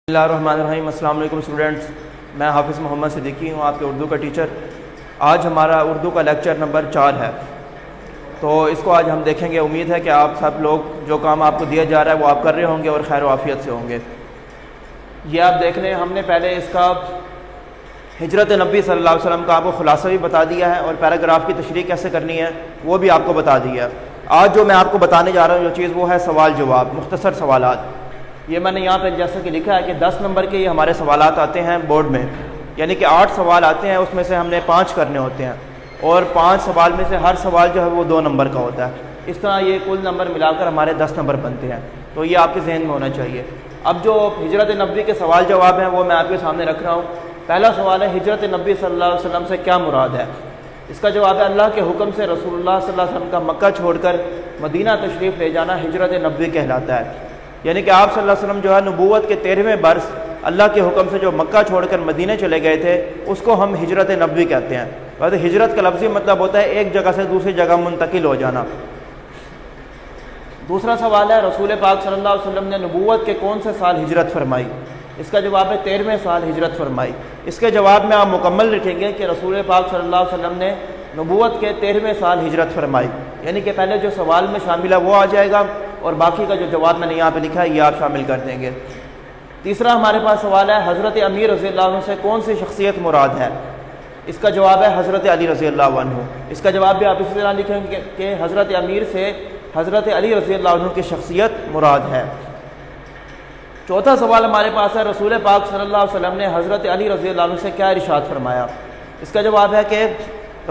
بسم اللہ الرحمن الرحیم۔ السلام علیکم اسٹوڈنٹس، میں حافظ محمد صدیقی ہوں، آپ کے اردو کا ٹیچر۔ آج ہمارا اردو کا لیکچر نمبر 4 ہے، تو اس کو آج ہم دیکھیں گے۔ امید ہے کہ آپ سب لوگ جو کام آپ کو دیا جا رہا ہے وہ آپ کر رہے ہوں گے اور خیر و عافیت سے ہوں گے۔ یہ آپ دیکھ لیں، ہم نے پہلے اس کا ہجرت نبی صلی اللہ علیہ وسلم کا آپ کو خلاصہ بھی بتا دیا ہے اور پیراگراف کی تشریح کیسے کرنی ہے وہ بھی آپ کو بتا دیا ہے۔ آج جو میں آپ کو بتانے جا رہا ہوں جو چیز، وہ ہے سوال جواب، مختصر سوالات۔ یہ میں نے یہاں پہ جیسا کہ لکھا ہے کہ 10 نمبر کے یہ ہمارے سوالات آتے ہیں بورڈ میں، یعنی کہ 8 سوال آتے ہیں، اس میں سے ہم نے 5 کرنے ہوتے ہیں اور 5 سوال میں سے ہر سوال جو ہے وہ 2 نمبر کا ہوتا ہے۔ اس طرح یہ کل نمبر ملا کر ہمارے 10 نمبر بنتے ہیں، تو یہ آپ کے ذہن میں ہونا چاہیے۔ اب جو ہجرت نبی کے سوال جواب ہیں وہ میں آپ کے سامنے رکھ رہا ہوں۔ پہلا سوال ہے، ہجرت نبی صلی اللہ علیہ وسلم سے کیا مراد ہے؟ اس کا جواب ہے، اللہ کے حکم سے رسول اللہ صلی اللہ علیہ وسلم کا مکہ چھوڑ کر مدینہ تشریف لے جانا ہجرت نبی کہلاتا ہے۔ یعنی کہ آپ صلی اللہ علیہ وسلم جو ہے نبوت کے 13ویں برس اللہ کے حکم سے جو مکہ چھوڑ کر مدینہ چلے گئے تھے، اس کو ہم ہجرت نبوی کہتے ہیں۔ ویسے ہجرت کا لفظی مطلب ہوتا ہے ایک جگہ سے دوسری جگہ منتقل ہو جانا۔ دوسرا سوال ہے، رسول پاک صلی اللہ علیہ وسلم نے نبوت کے کون سے سال ہجرت فرمائی؟ اس کا جواب ہے 13ویں سال ہجرت فرمائی۔ اس کے جواب میں آپ مکمل لکھیں گے کہ رسول پاک صلی اللہ علیہ وسلم نے نبوت کے 13ویں سال ہجرت فرمائی، یعنی کہ پہلے جو سوال میں شامل ہے وہ آ جائے گا اور باقی کا جو جواب میں نے یہاں پہ لکھا ہے یہ آپ شامل کر دیں گے۔ تیسرا ہمارے پاس سوال ہے، حضرت امیر رضی اللہ عنہ سے کون سی شخصیت مراد ہے؟ اس کا جواب ہے حضرت علی رضی اللہ عنہ۔ اس کا جواب بھی آپ اسی طرح لکھیں گے کہ حضرت امیر سے حضرت علی رضی اللہ عنہ کی شخصیت مراد ہے۔ چوتھا سوال ہمارے پاس ہے، رسول پاک صلی اللہ علیہ وسلم نے حضرت علی رضی اللہ عنہ سے کیا ارشاد فرمایا؟ اس کا جواب ہے کہ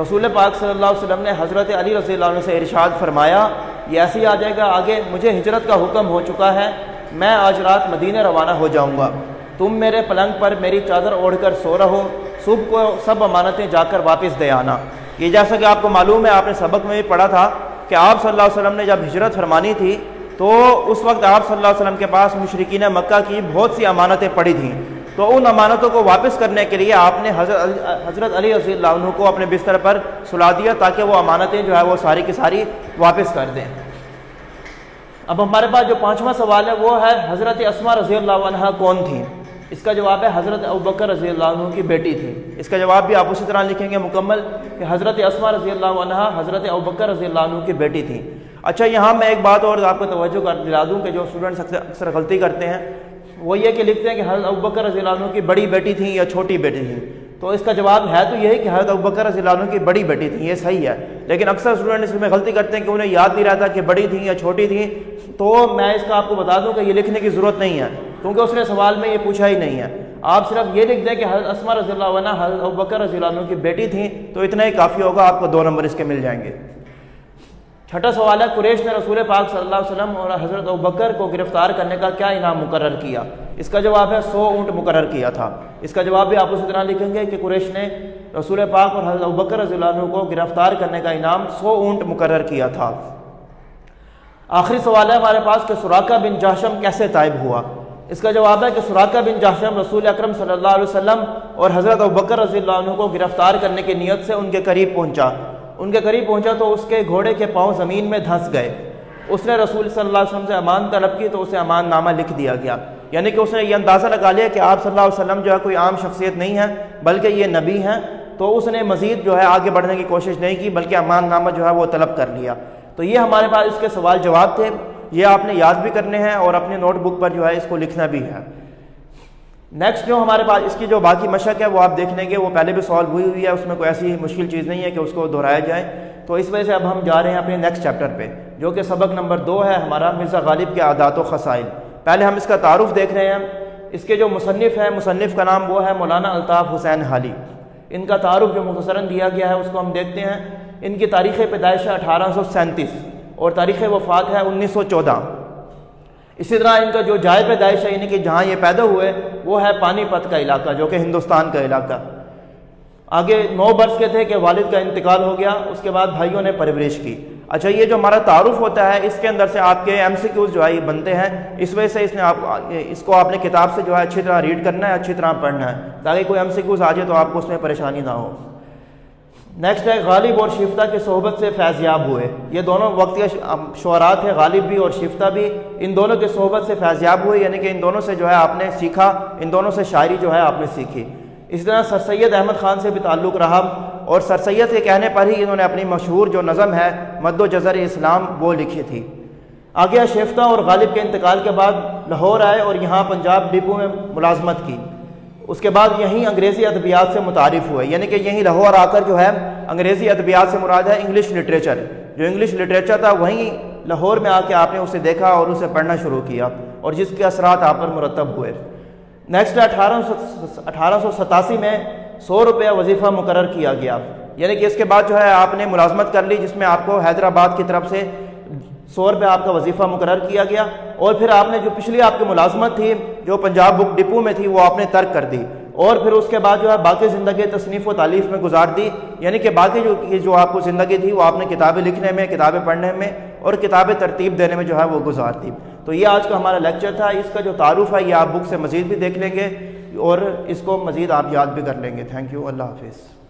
رسول پاک صلی اللہ علیہ وسلم نے حضرت علی رضی اللہ عنہ سے ارشاد فرمایا، یہ ایسے ہی آ جائے گا آگے، مجھے ہجرت کا حکم ہو چکا ہے، میں آج رات مدینہ روانہ ہو جاؤں گا، تم میرے پلنگ پر میری چادر اوڑھ کر سو رہو، صبح کو سب امانتیں جا کر واپس دے آنا۔ یہ جیسا کہ آپ کو معلوم ہے، آپ نے سبق میں بھی پڑھا تھا کہ آپ صلی اللہ علیہ وسلم نے جب ہجرت فرمانی تھی تو اس وقت آپ صلی اللہ علیہ وسلم کے پاس مشرکین مکہ کی بہت سی امانتیں پڑی تھیں، تو ان امانتوں کو واپس کرنے کے لیے آپ نے حضرت علی رضی اللہ عنہ کو اپنے بستر پر سلا دیا تاکہ وہ امانتیں جو ہے وہ ساری کی ساری واپس کر دیں۔ اب ہمارے پاس جو 5واں سوال ہے وہ ہے، حضرت اسماء رضی اللہ عنہ کون تھیں؟ اس کا جواب ہے حضرت ابوبکر رضی اللہ عنہ کی بیٹی تھی۔ اس کا جواب بھی آپ اسی طرح لکھیں گے مکمل کہ حضرت اسماء رضی اللہ عنہ حضرت ابوبکر رضی اللہ عنہ کی بیٹی تھی۔ اچھا، یہاں میں ایک بات اور آپ کو توجہ دلا دوں کہ جو اسٹوڈنٹس اکثر غلطی کرتے ہیں وہ یہ کہ لکھتے ہیں کہ حضرت ابوبکر رضی اللہ عنہ کی بڑی بیٹی تھیں یا چھوٹی بیٹی تھیں، تو اس کا جواب ہے تو یہی کہ حضرت ابوبکر رضی اللہ عنہ کی بڑی بیٹی تھیں، یہ صحیح ہے، لیکن اکثر اسٹوڈنٹ اس میں غلطی کرتے ہیں کہ انہیں یاد نہیں رہتا کہ بڑی تھیں یا چھوٹی تھیں۔ تو میں اس کا آپ کو بتا دوں کہ یہ لکھنے کی ضرورت نہیں ہے، کیونکہ اس نے سوال میں یہ پوچھا ہی نہیں ہے۔ آپ صرف یہ لکھ دیں کہ حضرت اسماء رضی اللہ عنہ حضرت ابوبکر رضی اللہ عنہ کی بیٹی تھیں، تو اتنا ہی کافی ہوگا، آپ کو 2 نمبر اس کے مل جائیں گے۔ چھٹا سوال ہے، قریش نے رسول پاک صلی اللہ علیہ وسلم اور حضرت ابوبکر کو گرفتار کرنے کا کیا انعام مقرر کیا؟ اس کا جواب ہے 100 اونٹ مقرر کیا تھا۔ اس کا جواب بھی آپ اسی طرح لکھیں گے کہ قریش نے رسول پاک اور حضرت ابوبکر رضی اللہ عنہ کو گرفتار کرنے کا انعام 100 اونٹ مقرر کیا تھا۔ آخری سوال ہے ہمارے پاس کہ سراقہ بن جہشم کیسے طائب ہوا؟ اس کا جواب ہے کہ سراقہ بن جہشم رسول اکرم صلی اللہ علیہ وسلم اور حضرت ابوبکر رضی اللہ عنہ کو گرفتار کرنے کی نیت سے ان کے قریب پہنچا تو اس کے گھوڑے کے پاؤں زمین میں دھنس گئے۔ اس نے رسول صلی اللہ علیہ وسلم سے امان طلب کی تو اسے امان نامہ لکھ دیا گیا، یعنی کہ اس نے یہ اندازہ لگا لیا کہ آپ صلی اللہ علیہ وسلم جو ہے کوئی عام شخصیت نہیں ہے بلکہ یہ نبی ہیں، تو اس نے مزید جو ہے آگے بڑھنے کی کوشش نہیں کی بلکہ امان نامہ جو ہے وہ طلب کر لیا۔ تو یہ ہمارے پاس اس کے سوال جواب تھے، یہ آپ نے یاد بھی کرنے ہیں اور اپنے نوٹ بک پر جو ہے اس کو لکھنا بھی ہے۔ نیکسٹ جو ہمارے پاس اس کی جو باقی مشق ہے وہ آپ دیکھ لیں گے، وہ پہلے بھی سالو ہوئی ہے، اس میں کوئی ایسی مشکل چیز نہیں ہے کہ اس کو دہرایا جائے، تو اس وجہ سے اب ہم جا رہے ہیں اپنے نیکسٹ چیپٹر پہ، جو کہ سبق نمبر 2 ہے ہمارا، مرزا غالب کے عادات و خصائل۔ پہلے ہم اس کا تعارف دیکھ رہے ہیں۔ اس کے جو مصنف ہیں، مصنف کا نام وہ ہے مولانا الطاف حسین حالی۔ ان کا تعارف جو مختصراً دیا گیا ہے اس کو ہم دیکھتے ہیں۔ ان کی تاریخ پیدائش ہے 1837 اور تاریخ وفات ہے 1914۔ اسی طرح ان کا جو جائے پیدائش ہے، یعنی کہ جہاں یہ پیدا ہوئے، وہ ہے پانی پت کا علاقہ، جو کہ ہندوستان کا علاقہ۔ آگے 9 برس کے تھے کہ والد کا انتقال ہو گیا، اس کے بعد بھائیوں نے پرورش کی۔ اچھا، یہ جو ہمارا تعارف ہوتا ہے اس کے اندر سے آپ کے MCQs جو ہے یہ بنتے ہیں، اس وجہ سے اس کو آپ نے کتاب سے جو ہے اچھی طرح ریڈ کرنا ہے، اچھی طرح پڑھنا ہے، تاکہ کوئی MCQs آ جائے تو آپ کو اس میں پریشانی نہ ہو۔ نیکسٹ ہے غالب اور شفتہ کی صحبت سے فیضیاب ہوئے. یہ دونوں وقت کے شعراء تھے، غالب بھی اور شفتہ بھی. ان دونوں کی صحبت سے فیضیاب ہوئے، یعنی کہ ان دونوں سے جو ہے آپ نے سیکھا، ان دونوں سے شاعری جو ہے آپ نے سیکھی. اس طرح سر سید احمد خان سے بھی تعلق رہا، اور سر سید کے کہنے پر ہی انہوں نے اپنی مشہور جو نظم ہے مد و جزر اسلام وہ لکھی تھی. آگے شفتہ اور غالب کے انتقال کے بعد لاہور آئے اور یہاں پنجاب ڈپو میں ملازمت کی. اس کے بعد یہیں انگریزی ادبیات سے متعارف ہوئے، یعنی کہ یہیں لاہور آ کر جو ہے انگریزی ادبیات سے مراد ہے انگلش لٹریچر. جو انگلش لٹریچر تھا وہیں لاہور میں آ کے آپ نے اسے دیکھا اور اسے پڑھنا شروع کیا، اور جس کے اثرات آپ پر مرتب ہوئے. نیکسٹ 1887 میں 100 روپیہ وظیفہ مقرر کیا گیا، یعنی کہ اس کے بعد جو ہے آپ نے ملازمت کر لی، جس میں آپ کو حیدرآباد کی طرف سے 100 روپے آپ کا وظیفہ مقرر کیا گیا. اور پھر آپ نے جو پچھلی آپ کی ملازمت تھی جو پنجاب بک ڈپو میں تھی وہ آپ نے ترک کر دی، اور پھر اس کے بعد جو ہے باقی زندگی تصنیف و تالیف میں گزار دی. یعنی کہ باقی جو آپ کو زندگی تھی وہ آپ نے کتابیں لکھنے میں، کتابیں پڑھنے میں اور کتابیں ترتیب دینے میں جو ہے وہ گزار دی. تو یہ آج کا ہمارا لیکچر تھا. اس کا جو تعارف ہے یہ آپ بک سے مزید بھی دیکھ لیں گے اور اس کو مزید آپ یاد بھی کر لیں گے. Thank you. اللہ حافظ.